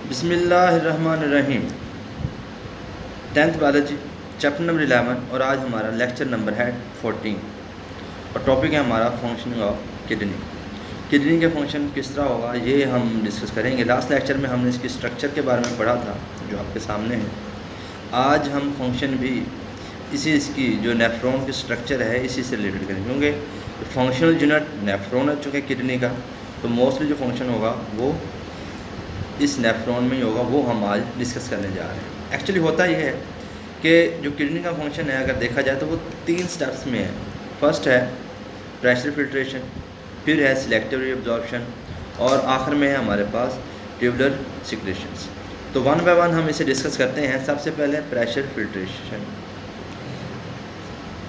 बिस्मिल्लाहिर्रहमानिर्रहीम। 10th biology chapter number 11 और आज हमारा लेक्चर नंबर है 14 और टॉपिक है हमारा फंक्शनिंग ऑफ किडनी। किडनी के फंक्शन किस तरह होगा ये हम डिस्कस करेंगे। लास्ट लेक्चर में हमने इसकी स्ट्रक्चर के बारे में पढ़ा था जो आपके सामने है। आज हम फंक्शन भी इसकी जो नेफ्रॉन की स्ट्रक्चर है इसी से रिलेटेड करेंगे, क्योंकि फंक्शनल यूनिट नेफ्रॉन है चूँकि किडनी का, तो मोस्टली जो फंक्शन होगा वो इस नेफ्रॉन में ही होगा, वो हम आज डिस्कस करने जा रहे हैं। एक्चुअली होता ये है कि जो किडनी का फंक्शन है अगर देखा जाए तो वो 3 स्टेप्स में है। फर्स्ट है प्रेशर फिल्ट्रेशन, फिर है सिलेक्टिव रीअब्जॉर्प्शन और आखिर में है हमारे पास ट्यूबुलर सिक्रेशंस। तो वन बाय वन हम इसे डिस्कस करते हैं। सबसे पहले प्रेशर फिल्ट्रेशन।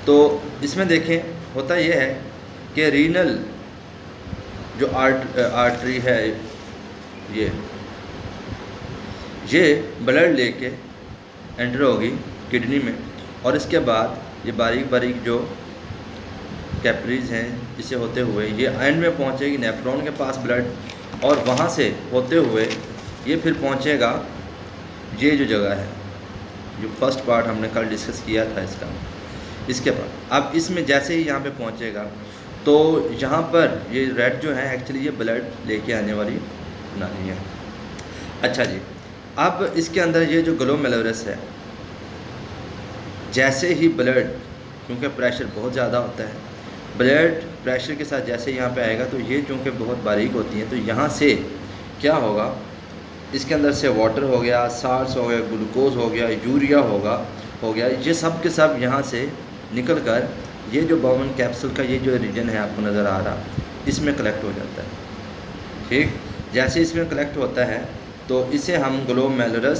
तो इसमें देखें होता यह है कि रीनल जो आर्टरी है ये ब्लड लेके एंटर होगी किडनी में और इसके बाद ये बारीक बारीक जो कैपरीज हैं इसे होते हुए ये एंड में पहुंचेगी नेफ्रॉन के पास ब्लड, और वहाँ से होते हुए ये फिर पहुंचेगा ये जो जगह है, जो फर्स्ट पार्ट हमने कल डिस्कस किया था इसका। इसके बाद अब इसमें जैसे ही यहाँ पे पहुँचेगा तो यहाँ पर ये रेड जो है एक्चुअली ये ब्लड लेके आने वाली नाली है। अच्छा जी, अब इसके अंदर ये जो ग्लोमेरुलस है, जैसे ही ब्लड, क्योंकि प्रेशर बहुत ज़्यादा होता है, ब्लड प्रेशर के साथ जैसे यहाँ पे आएगा तो ये चूँकि बहुत बारीक होती हैं तो यहाँ से क्या होगा, इसके अंदर से वाटर हो गया, साल्ट्स हो गया, ग्लूकोज हो गया, यूरिया हो गया, ये सब के सब यहाँ से निकल कर ये जो बाउमन कैप्सूल का ये जो रीजन है आपको नज़र आ रहा, इसमें कलेक्ट हो जाता है। ठीक, जैसे इसमें कलेक्ट होता है तो इसे हम ग्लोमेरुलर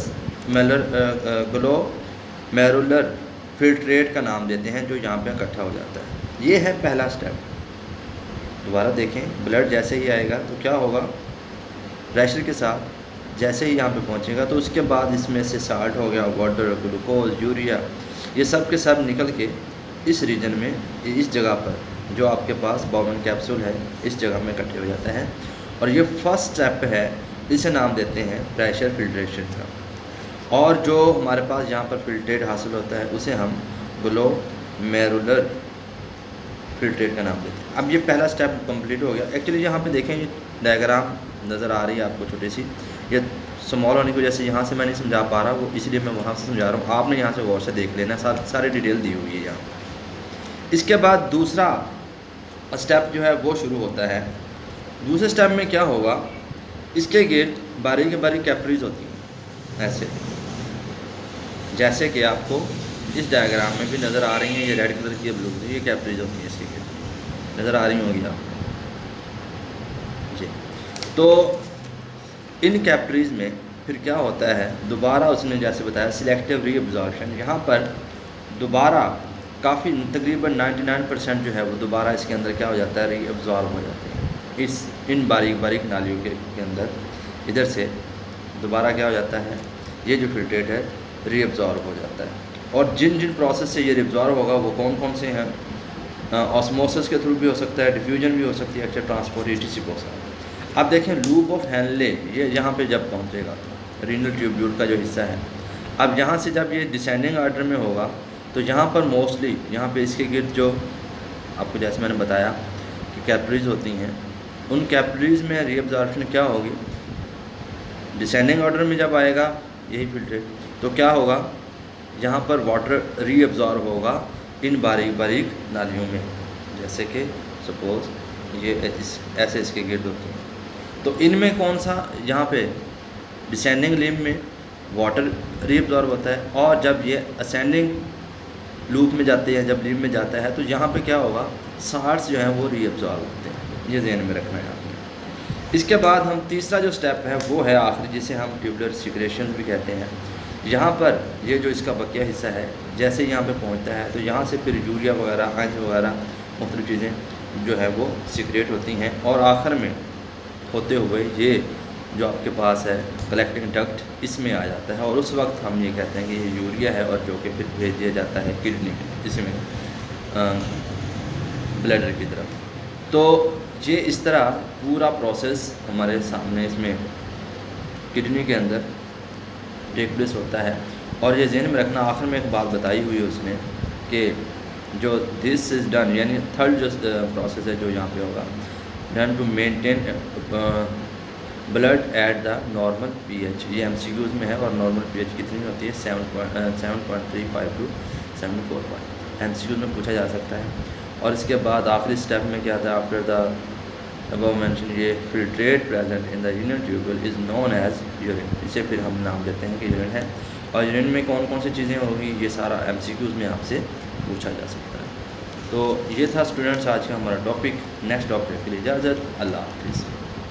फिल्ट्रेट का नाम देते हैं, जो यहाँ पे इकट्ठा हो जाता है। ये है पहला स्टेप। दोबारा देखें, ब्लड जैसे ही आएगा तो क्या होगा, प्रेशर के साथ जैसे ही यहाँ पे पहुँचेगा तो उसके बाद इसमें से साल्ट हो गया, वाटर, ग्लूकोज, यूरिया, ये सब के सब निकल के इस रीजन में, इस जगह पर जो आपके पास बाउमन कैप्सूल है इस जगह में इकट्ठे हो जाता है। और ये फर्स्ट स्टेप है, इसे नाम देते हैं प्रेशर फिल्ट्रेशन का। और जो हमारे पास यहाँ पर फिल्ट्रेट हासिल होता है उसे हम ग्लोमेरुलर फिल्ट्रेट का नाम देते हैं। अब ये पहला स्टेप कंप्लीट हो गया। एक्चुअली यहाँ पे देखें, ये डायग्राम नज़र आ रही है आपको छोटी सी, ये स्मॉल होने की वजह से यहाँ से मैं नहीं समझा पा रहा, वो इसलिए मैं वहाँ से समझा रहा हूँ। आपने यहाँ से गौर से देख लेना, सारी डिटेल दी हुई है यहाँ। इसके बाद दूसरा स्टेप जो है वो शुरू होता है। दूसरे स्टेप में क्या होगा, इसके गिर्द बारीक बारीक कैपरीज होती हैं, ऐसे जैसे कि आपको इस डायग्राम में भी नज़र आ रही हैं। ये रेड कलर की ब्लू कलर, ये कैपरीज होती हैं, इसके गिर्द नज़र आ रही होंगी आपको जी। तो इन कैपरीज में फिर क्या होता है, दोबारा उसने जैसे बताया सिलेक्टिव रीअब्जॉर्प्शन। यहाँ पर दोबारा काफ़ी तकरीबन 99% जो है वो दोबारा इसके अंदर क्या हो जाता है, रीअब्जॉर्ब हो जाते हैं। इन बारीक बारीक नालियों के अंदर इधर से दोबारा क्या हो जाता है, ये जो फिल्ट्रेट है रीअब्जॉर्ब हो जाता है। और जिन प्रोसेस से ये रीअब्जॉर्ब होगा वो कौन कौन से हैं, ऑस्मोसिस के थ्रू भी हो सकता है, डिफ्यूजन भी हो सकती है, एक्चुअल ट्रांसपोर्ट ETC हो सकता है। अब देखें लूप ऑफ हैनले, ये यहाँ पे जब पहुँचेगा रीनल ट्यूब्यूल का जो हिस्सा है, अब यहाँ से जब ये डिसेंडिंग आर्डर में होगा तो यहाँ पर मोस्टली यहाँ पे इसके गिर्द जो आपको जैसे मैंने बताया कि कैपरीज होती हैं, उन कैपरीज में रीअब्जॉर्प्शन क्या होगी, डिसेंडिंग ऑर्डर में जब आएगा यही फिल्ट्रेट तो क्या होगा, यहाँ पर वाटर रीअब्जॉर्ब होगा इन बारीक बारीक नालियों में, जैसे कि सपोज ये ऐसे इसके गिर्द होते हैं। तो इनमें कौन सा, यहाँ पे डिसेंडिंग लिम्ब में वाटर रीअब्जॉर्ब होता है, और जब ये असेंडिंग लूप में जाते हैं, जब लिम्ब में जाता है तो यहाँ पे क्या होगा, साल्ट्स जो हैं वो रीअब्जॉर्ब होते हैं। ये ध्यान में रखना है आपने। इसके बाद हम तीसरा जो स्टेप है वो है आखिरी, जिसे हम ट्यूबुलर सिक्रेशंस भी कहते हैं। यहाँ पर ये जो इसका बकिया हिस्सा है जैसे यहाँ पे पहुँचता है तो यहाँ से फिर यूरिया वगैरह, आयंस वगैरह मुख्तलिफ चीज़ें जो है वो सिक्रेट होती हैं, और आखिर में होते हुए ये जो आपके पास है कलेक्टिंग डक्ट, इसमें आ जाता है। और उस वक्त हम ये कहते हैं कि ये यूरिया है, और जो कि फिर भेज दिया जाता है किडनी इसमें ब्लैडर की तरफ। तो ये इस तरह पूरा प्रोसेस हमारे सामने इसमें किडनी के अंदर टेक प्लेस होता है। और ये ज़हन में रखना, आखिर में एक बात बताई हुई है उसने कि जो दिस इज़ डन, यानी थर्ड जो प्रोसेस है जो यहाँ पे होगा, done to maintain blood at the normal pH. ये एमसीक्यूज़ में है। और नॉर्मल पीएच कितनी होती है? 7.35 टू 7.45 एमसीक्यूज़ में पूछा जा सकता है। और इसके बाद आखिरी स्टेप में क्या था? आफ्टर द अबव मेंशन, ये filtrate present in the urine tubule is known as urine. इसे फिर हम नाम देते हैं कि यूरिन है। और यूरिन में कौन कौन सी चीज़ें होगी, ये सारा एमसीक्यूज़ में आपसे पूछा जा सकता है। तो ये था स्टूडेंट्स आज का हमारा टॉपिक। नेक्स्ट टॉपिक के लिए इजाज़त, अल्लाह हाफ़िज़।